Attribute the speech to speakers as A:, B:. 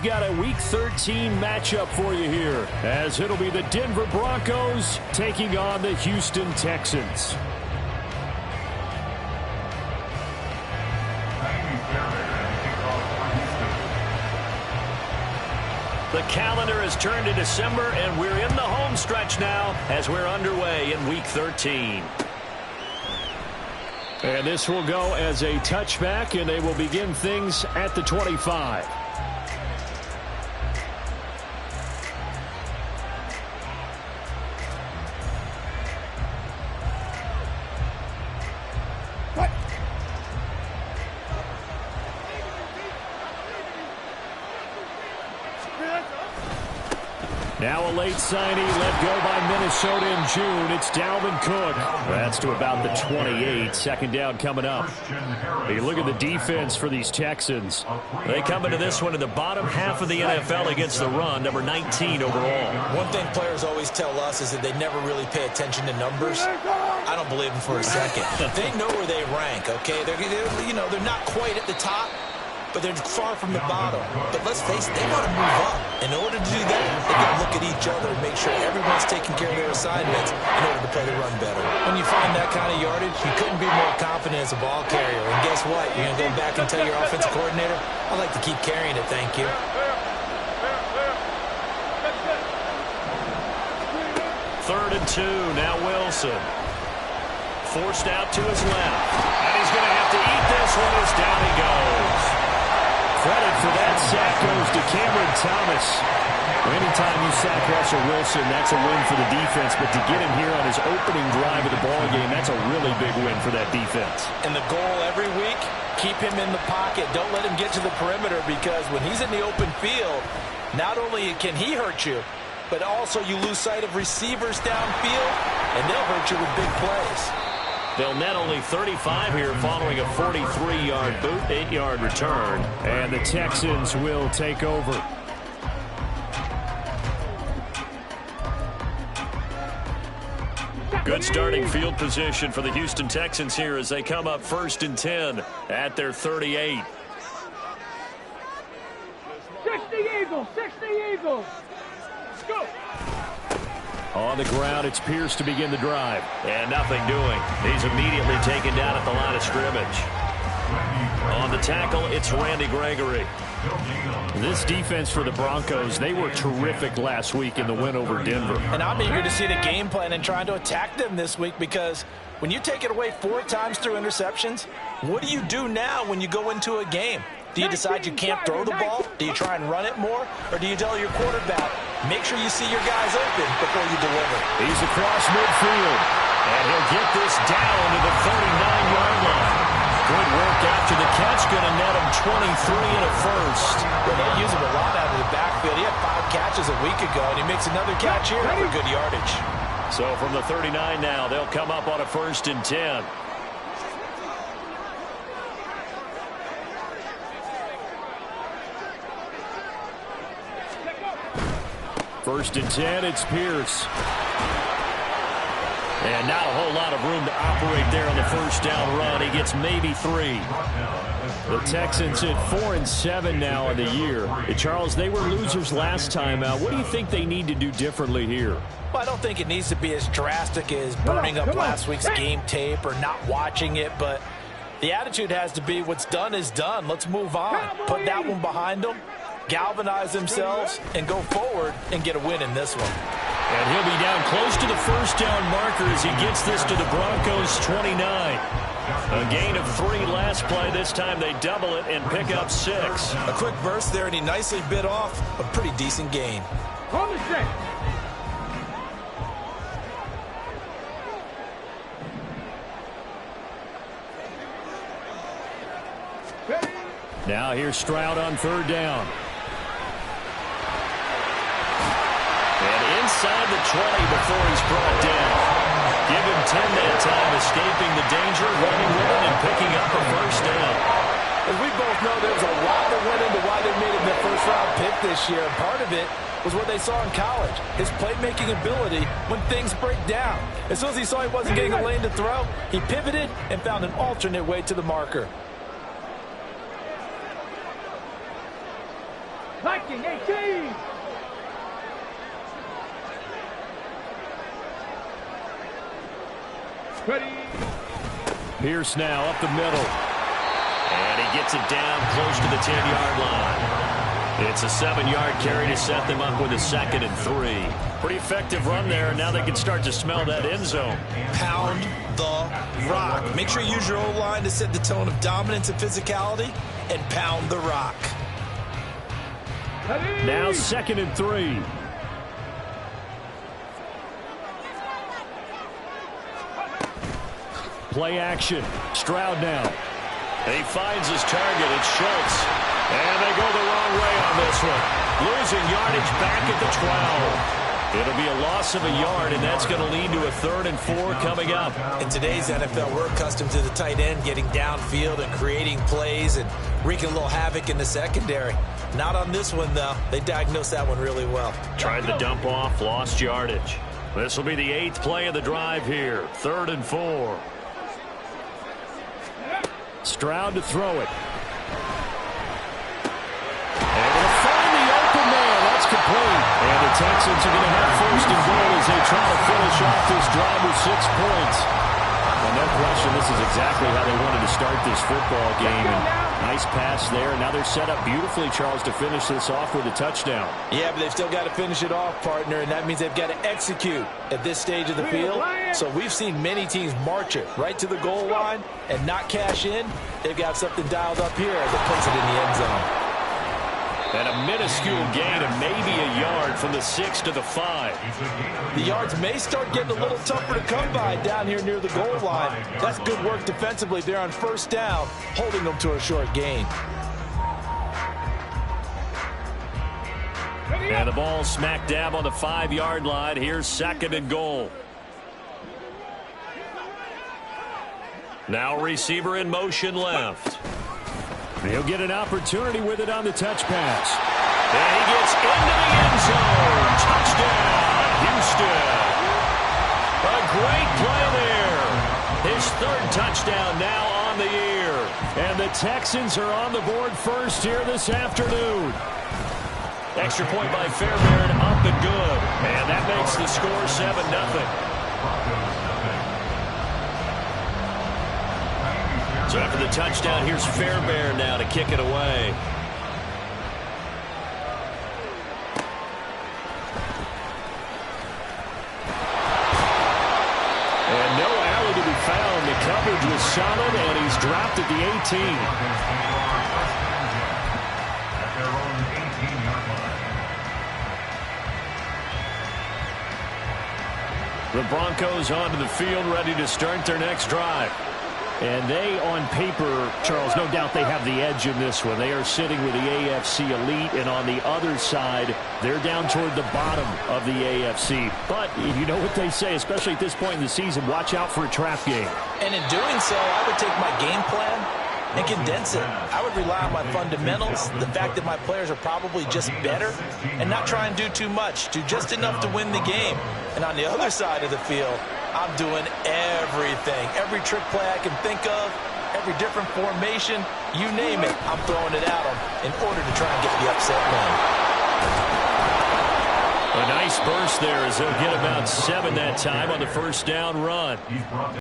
A: we've got a Week 13 matchup for you here, as it'll be the Denver Broncos taking on the Houston Texans. The calendar has turned to December, and we're in the home stretch now as we're underway in Week 13. And this will go as a touchback, and they will begin things at the 25. Now a late signee let go by Minnesota in June. It's Dalvin Cook. That's to about the 28. Second down coming up. You look at the defense for these Texans. They come into this one in the bottom half of the NFL against the run, number 19 overall.
B: One thing players always tell us is that they never really pay attention to numbers. I don't believe them for a second. They know where they rank, okay? They're not quite at the top, but they're far from the bottom. But let's face it, they want to move up. In order to do that, they got to look at each other and make sure everyone's taking care of their assignments in order to play the run better. When you find that kind of yardage, you couldn't be more confident as a ball carrier. And guess what? You're going to go back and tell your offensive coordinator, I'd like to keep carrying it, thank you.
A: Third and 2, now Wilson. Forced out to his left. And he's going to have to eat this one as down he goes. Credit for that sack goes to Cameron Thomas. Anytime you sack Russell Wilson, that's a win for the defense. But to get him here on his opening drive of the ballgame, that's a really big win for that defense.
B: And the goal every week, keep him in the pocket. Don't let him get to the perimeter, because when he's in the open field, not only can he hurt you, but also you lose sight of receivers downfield, and they'll hurt you with big plays.
A: They'll net only 35 here following a 43-yard boot, 8-yard return. And the Texans will take over. Good starting field position for the Houston Texans here as they come up 1st and 10 at their 38.
C: 60 Eagles, 60 Eagles. Let's go.
A: On the ground, it's Pierce to begin the drive. And nothing doing. He's immediately taken down at the line of scrimmage. On the tackle, it's Randy Gregory. This defense for the Broncos, they were terrific last week in the win over Denver.
B: And I'm eager to see the game plan and trying to attack them this week, because when you take it away 4 times through interceptions, what do you do now when you go into a game? Do you decide you can't throw the ball? Do you try and run it more? Or do you tell your quarterback, make sure you see your guys open before you deliver?
A: He's across midfield. And he'll get this down to the 39-yard line. Good work after the catch. Going to net him 23 and a first.
B: Well, they use him a lot out of the backfield. He had 5 catches a week ago, and he makes another catch here for good yardage.
A: So from the 39 now, they'll come up on a 1st and 10. First and 10, it's Pierce. And not a whole lot of room to operate there on the first down run. He gets maybe 3. The Texans at 4-7 now in the year. Charles, they were losers last time out. What do you think they need to do differently here?
B: Well, I don't think it needs to be as drastic as burning up last week's game tape or not watching it, but the attitude has to be what's done is done. Let's move on. Put that one behind them, galvanize themselves, and go forward and get a win in this one.
A: And he'll be down close to the first down marker as he gets this to the Broncos' 29. A gain of 3 last play. This time they double it and pick up 6.
B: A quick burst there, and he nicely bit off a pretty decent gain.
A: Now here's Stroud on 3rd down. And inside the 20 before he's brought down. Give him 10 that time, escaping the danger, running with it, and picking up a first down.
B: As we both know, there's a lot that went into why they made him their first-round pick this year. And part of it was what they saw in college, his playmaking ability when things break down. As soon as he saw he wasn't getting a lane to throw, he pivoted and found an alternate way to the marker.
C: Viking 18. Ready.
A: Pierce now up the middle. And he gets it down close to the 10-yard line. It's a 7-yard carry to set them up with a 2nd and 3. Pretty effective run there, and now they can start to smell that end zone.
B: Pound the rock. Make sure you use your O-line to set the tone of dominance and physicality, and pound the rock.
C: Ready.
A: Now 2nd and 3. Play action. Stroud now. And he finds his target. It's Schultz. And they go the wrong way on this one. Losing yardage back at the 12. It'll be a loss of a yard, and that's going to lead to a 3rd and 4 coming up.
B: In today's NFL, we're accustomed to the tight end getting downfield and creating plays and wreaking a little havoc in the secondary. Not on this one, though. They diagnosed that one really well.
A: Tried to dump off, lost yardage. This will be the 8th play of the drive here. 3rd and 4. Stroud to throw it. Able to find the open man. That's complete. And the Texans are going to have 1st and goal as they try to finish off this drive with 6 points. Well, no question, this is exactly how they wanted to start this football game. And nice pass there. Now they're set up beautifully, Charles, to finish this off with a touchdown.
B: Yeah, but they've still got to finish it off, partner, and that means they've got to execute at this stage of the field. So we've seen many teams march it right to the goal line and not cash in. They've got something dialed up here that puts it in the end zone.
A: And a minuscule gain of maybe a yard from the 6 to the 5.
B: The yards may start getting a little tougher to come by down here near the goal line. That's good work defensively there on 1st down, holding them to a short gain.
A: And the ball smack dab on the 5-yard line. Here's 2nd and goal. Now receiver in motion left. He'll get an opportunity with it on the touch pass. And he gets into the end zone. Touchdown, Houston. A great play there. His 3rd touchdown now on the year. And the Texans are on the board first here this afternoon. Extra point by Fairbairn, up and good. And that makes the score 7-0. So after the touchdown, here's Fairbairn now to kick it away. And no alley to be found. The coverage was solid, and he's dropped at the 18. The Broncos onto the field, ready to start their next drive. And they, on paper, Charles, no doubt they have the edge in this one. They are sitting with the AFC elite, and on the other side, they're down toward the bottom of the AFC. But you know what they say, especially at this point in the season, watch out for a trap game.
B: And in doing so, I would take my game plan and condense it. I would rely on my fundamentals, the fact that my players are probably just better, and not try and do too much, do just enough to win the game. And on the other side of the field, I'm doing everything. Every trick play I can think of, every different formation, you name it, I'm throwing it at them in order to try and get the upset win.
A: A nice burst there as they'll get about 7 that time on the 1st down run.